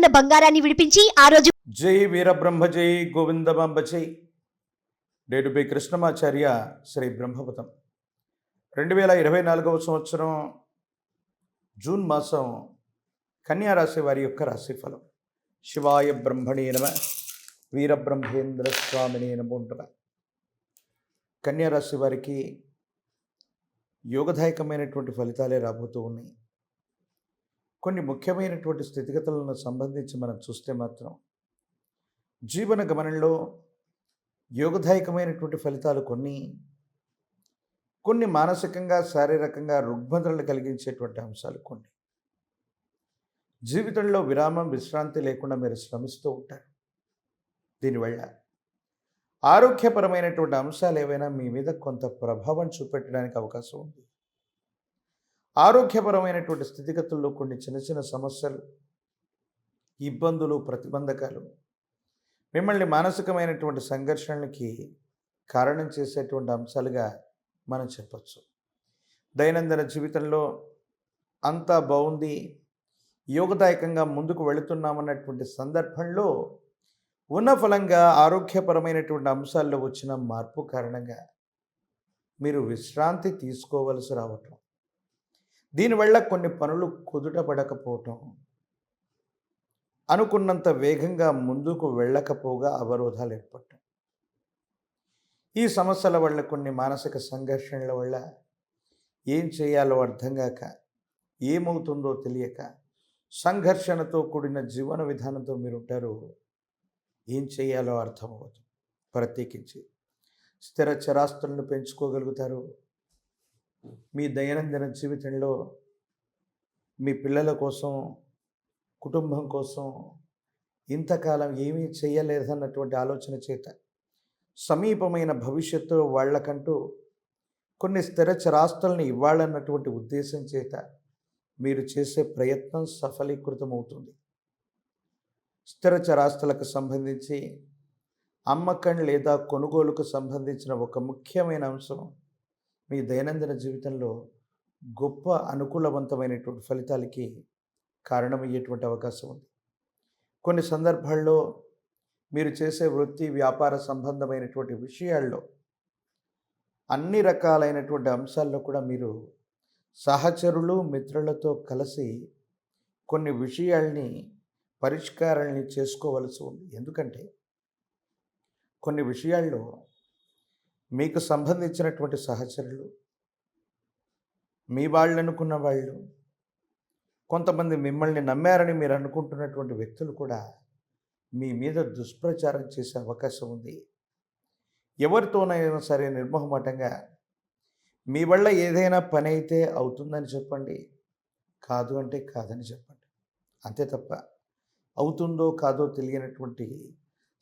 ఉన్న బంగారాన్ని విడిపించి ఆ రోజు జై వీరబ్రహ్మ జై గోవిందమాంబ జై. డేటు బి కృష్ణమాచార్య శ్రీ బ్రహ్మపదం. 2024 సంవత్సరం జూన్ మాసం కన్యా రాశి వారి యొక్క రాశిఫలం. శివాయ బ్రహ్మణే నమ, వీరబ్రహ్మేంద్ర స్వామినే నమో నమః. కన్యా రాశి వారికి యోగదాయకమైనటువంటి ఫలితాలే రాబోతూ ఉన్నాయి. కొన్ని ముఖ్యమైనటువంటి స్థితిగతులను సంబంధించి మనం చూస్తే మాత్రం జీవన గమనంలో యోగదాయకమైనటువంటి ఫలితాలు కొన్ని మానసికంగా శారీరకంగా రుగ్మతలను కలిగించేటువంటి అంశాలు కొన్ని. జీవితంలో విరామం విశ్రాంతి లేకుండా మీరు శ్రమిస్తూ ఉంటారు. దీనివల్ల ఆరోగ్యపరమైనటువంటి అంశాలు ఏవైనా మీ మీద కొంత ప్రభావం చూపెట్టడానికి అవకాశం ఉంది. ఆరోగ్యపరమైనటువంటి స్థితిగతుల్లో కొన్ని చిన్న చిన్న సమస్యలు, ఇబ్బందులు, ప్రతిబంధకాలు మిమ్మల్ని మానసికమైనటువంటి సంఘర్షణలకి కారణం చేసేటువంటి అంశాలుగా మనం చెప్పచ్చు. దైనందిన జీవితంలో అంతా బాగుంది, యోగదాయకంగా ముందుకు వెళుతున్నామన్నటువంటి సందర్భంలో ఉన్న ఫలంగా ఆరోగ్యపరమైనటువంటి అంశాల్లో వచ్చిన మార్పు కారణంగా మీరు విశ్రాంతి తీసుకోవలసి రావటం, దీనివల్ల కొన్ని పనులు కుదుట పడకపోవటం, అనుకున్నంత వేగంగా ముందుకు వెళ్ళకపోగా అవరోధాలు ఏర్పడటం, ఈ సమస్యల వల్ల కొన్ని మానసిక సంఘర్షణల వల్ల ఏం చేయాలో అర్థం కాక, ఏమవుతుందో తెలియక సంఘర్షణతో కూడిన జీవన విధానంతో మీరు ఉంటారు. ఏం చేయాలో అర్థమవుతుంది. ప్రత్యేకించి స్థిర చరాస్తులను పెంచుకోగలుగుతారు. మీ దైనందిన జీవితంలో మీ పిల్లల కోసం, కుటుంబం కోసం ఇంతకాలం ఏమీ చేయలేదన్నటువంటి ఆలోచన చేత సమీపమైన భవిష్యత్తు వాళ్ళకంటూ కొన్ని స్థిర చరాస్తులను ఇవ్వాలన్నటువంటి ఉద్దేశం చేత మీరు చేసే ప్రయత్నం సఫలీకృతమవుతుంది. స్థిర చరాస్తులకు సంబంధించి అమ్మకం లేదా కొనుగోలుకు సంబంధించిన ఒక ముఖ్యమైన అంశం మీ దైనందిన జీవితంలో గొప్ప అనుకూలవంతమైనటువంటి ఫలితాలకి కారణమయ్యేటువంటి అవకాశం ఉంది. కొన్ని సందర్భాల్లో మీరు చేసే వృత్తి వ్యాపార సంబంధమైనటువంటి విషయాల్లో అన్ని రకాలైనటువంటి అంశాల్లో కూడా మీరు సహచరులు, మిత్రులతో కలిసి కొన్ని విషయాల్ని పరిష్కారాన్ని చేసుకోవలసి ఉంది. ఎందుకంటే కొన్ని విషయాల్లో మీకు సంబంధించినటువంటి సహచరులు, మీ వాళ్ళు అనుకున్న వాళ్ళు, కొంతమంది మిమ్మల్ని నమ్మారని మీరు అనుకుంటున్నటువంటి వ్యక్తులు కూడా మీ మీద దుష్ప్రచారం చేసే అవకాశం ఉంది. ఎవరితోనైనా సరే నిర్మోహమాటంగా మీ వల్ల ఏదైనా పని అయితే అవుతుందని చెప్పండి, కాదు అంటే కాదని చెప్పండి. అంతే తప్ప అవుతుందో కాదో తెలియనటువంటి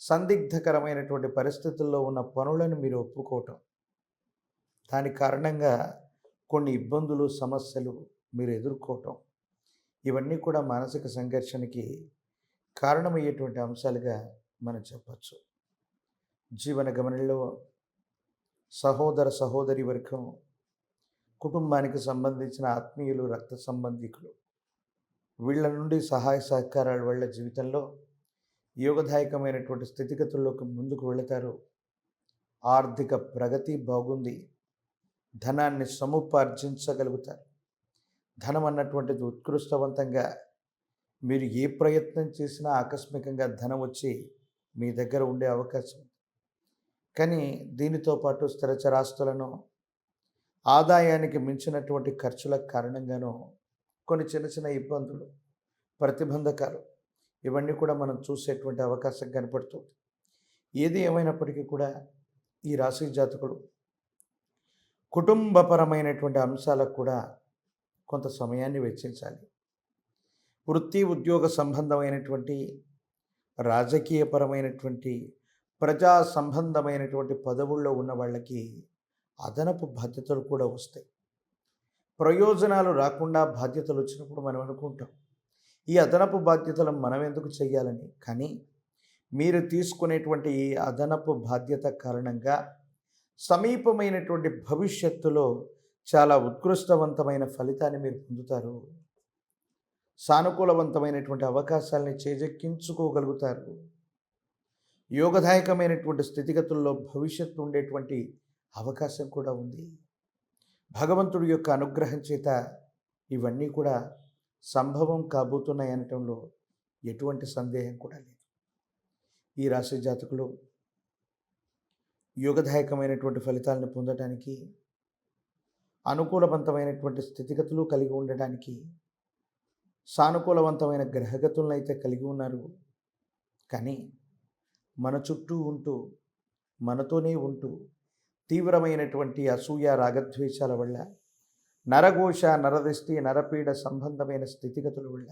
సందిగ్ధకరమైనటువంటి పరిస్థితుల్లో ఉన్న పనులను మీరు ఒప్పుకోవటం, దాని కారణంగా కొన్ని ఇబ్బందులు, సమస్యలు మీరు ఎదుర్కోవటం, ఇవన్నీ కూడా మానసిక సంఘర్షణకి కారణమయ్యేటువంటి అంశాలుగా మనం చెప్పచ్చు. జీవన గమనంలో సహోదర సహోదరి వర్గం, కుటుంబానికి సంబంధించిన ఆత్మీయులు, రక్త సంబంధికులు, వీళ్ళ నుండి సహాయ సహకారాల వల్ల జీవితంలో యోగదాయకమైనటువంటి స్థితిగతుల్లోకి ముందుకు వెళతారు. ఆర్థిక ప్రగతి బాగుంది. ధనాన్ని సముపార్జించగలుగుతారు. ధనం అన్నటువంటిది ఉత్కృష్టవంతంగా మీరు ఏ ప్రయత్నం చేసినా ఆకస్మికంగా ధనం వచ్చి మీ దగ్గర ఉండే అవకాశం. కానీ దీనితో పాటు స్థిరచరాస్తులను, ఆదాయానికి మించినటువంటి ఖర్చుల కారణంగానూ కొన్ని చిన్న చిన్న ఇబ్బందులు, ప్రతిబంధకాలు, ఇవన్నీ కూడా మనం చూసేటువంటి అవకాశం కనపడుతుంది. ఏది ఏమైనప్పటికీ కూడా ఈ రాశి జాతకులు కుటుంబపరమైనటువంటి అంశాలకు కూడా కొంత సమయాన్ని వెచ్చించాలి. వృత్తి ఉద్యోగ సంబంధమైనటువంటి, రాజకీయపరమైనటువంటి, ప్రజా సంబంధమైనటువంటి పదవుల్లో ఉన్న వాళ్ళకి అదనపు బాధ్యతలు కూడా వస్తాయి. ప్రయోజనాలు రాకుండా బాధ్యతలు వచ్చినప్పుడు మనం అనుకుంటాం, ఈ అదనపు బాధ్యతలను మనం ఎందుకు చేయాలని. కానీ మీరు తీసుకునేటువంటి ఈ అదనపు బాధ్యత కారణంగా సమీపమైనటువంటి భవిష్యత్తులో చాలా ఉత్కృష్టవంతమైన ఫలితాన్ని మీరు పొందుతారు. సానుకూలవంతమైనటువంటి అవకాశాలని చేజెక్కించుకోగలుగుతారు. యోగదాయకమైనటువంటి స్థితిగతుల్లో భవిష్యత్తు ఉండేటువంటి అవకాశం కూడా ఉంది. భగవంతుడి యొక్క అనుగ్రహం చేత ఇవన్నీ కూడా సంభవం కాబోతున్నాయి అనటంలో ఎటువంటి సందేహం కూడా లేదు. ఈ రాశి జాతకులు యోగదాయకమైనటువంటి ఫలితాలను పొందడానికి, అనుకూలవంతమైనటువంటి స్థితిగతులు కలిగి ఉండడానికి సానుకూలవంతమైన గ్రహగతులను అయితే కలిగి ఉన్నారు. కానీ మన చుట్టూ ఉంటూ, మనతోనే ఉంటూ తీవ్రమైనటువంటి అసూయ రాగద్వేషాల వల్ల, నరఘోష నరదిష్టి నరపీడ సంబంధమైన స్థితిగతుల వల్ల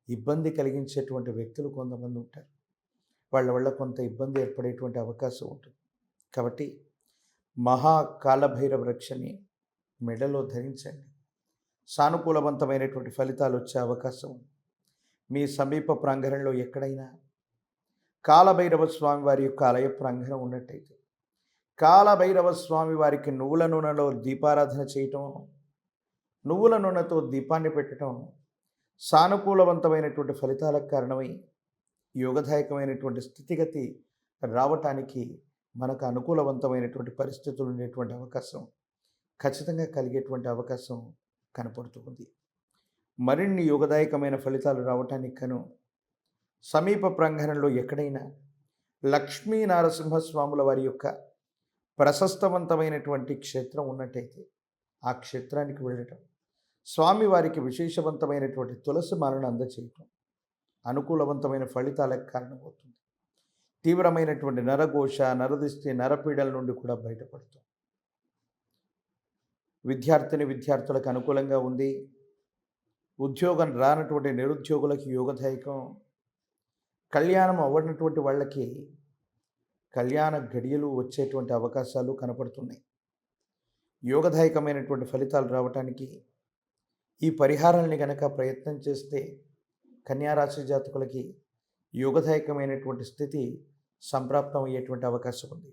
ఇబ్బంది కలిగించేటువంటి వ్యక్తులు కొంతమంది ఉంటారు. వాళ్ళ వల్ల కొంత ఇబ్బంది ఏర్పడేటువంటి అవకాశం ఉంటుంది. కాబట్టి మహాకాలభైరవ రక్షని మెడలో ధరించండి. సానుకూలవంతమైనటువంటి ఫలితాలు వచ్చే అవకాశం ఉంది. మీ సమీప ప్రాంగణంలో ఎక్కడైనా కాలభైరవ స్వామి వారి యొక్క ఆలయ ప్రాంగణం ఉన్నట్టయితే కాలభైరవ స్వామి వారికి నువ్వుల నూనెలో దీపారాధన చేయటం, నువ్వుల నూనెతో దీపాన్ని పెట్టడం సానుకూలవంతమైనటువంటి ఫలితాలకు కారణమై యోగదాయకమైనటువంటి స్థితిగతి రావటానికి, మనకు అనుకూలవంతమైనటువంటి పరిస్థితులు ఉండేటువంటి అవకాశం ఖచ్చితంగా కలిగేటువంటి అవకాశం కనపడుతుంది. మరిన్ని యోగదాయకమైన ఫలితాలు రావటానికి కను సమీప ప్రాంగణంలో ఎక్కడైనా లక్ష్మీ నారసింహస్వాముల వారి యొక్క ప్రశస్తవంతమైనటువంటి క్షేత్రం ఉన్నట్టయితే ఆ క్షేత్రానికి వెళ్ళటం, స్వామివారికి విశేషవంతమైనటువంటి తులసి మాలను అందచేయటం అనుకూలవంతమైన ఫలితాలకు కారణమవుతుంది. తీవ్రమైనటువంటి నరఘోష నరదిష్టి నరపీడల నుండి కూడా బయటపడుతుంది. విద్యార్థులకు అనుకూలంగా ఉంది. ఉద్యోగం రానటువంటి నిరుద్యోగులకి యోగదాయకం. కళ్యాణం అవ్వనటువంటి వాళ్ళకి కళ్యాణ గడియలు వచ్చేటువంటి అవకాశాలు కనపడుతున్నాయి. యోగదాయకమైనటువంటి ఫలితాలు రావటానికి ఈ పరిహారాలని గనక ప్రయత్నం చేస్తే కన్యారాశి జాతకులకి యోగదాయకమైనటువంటి స్థితి సంప్రాప్తం అయ్యేటువంటి అవకాశం ఉంది.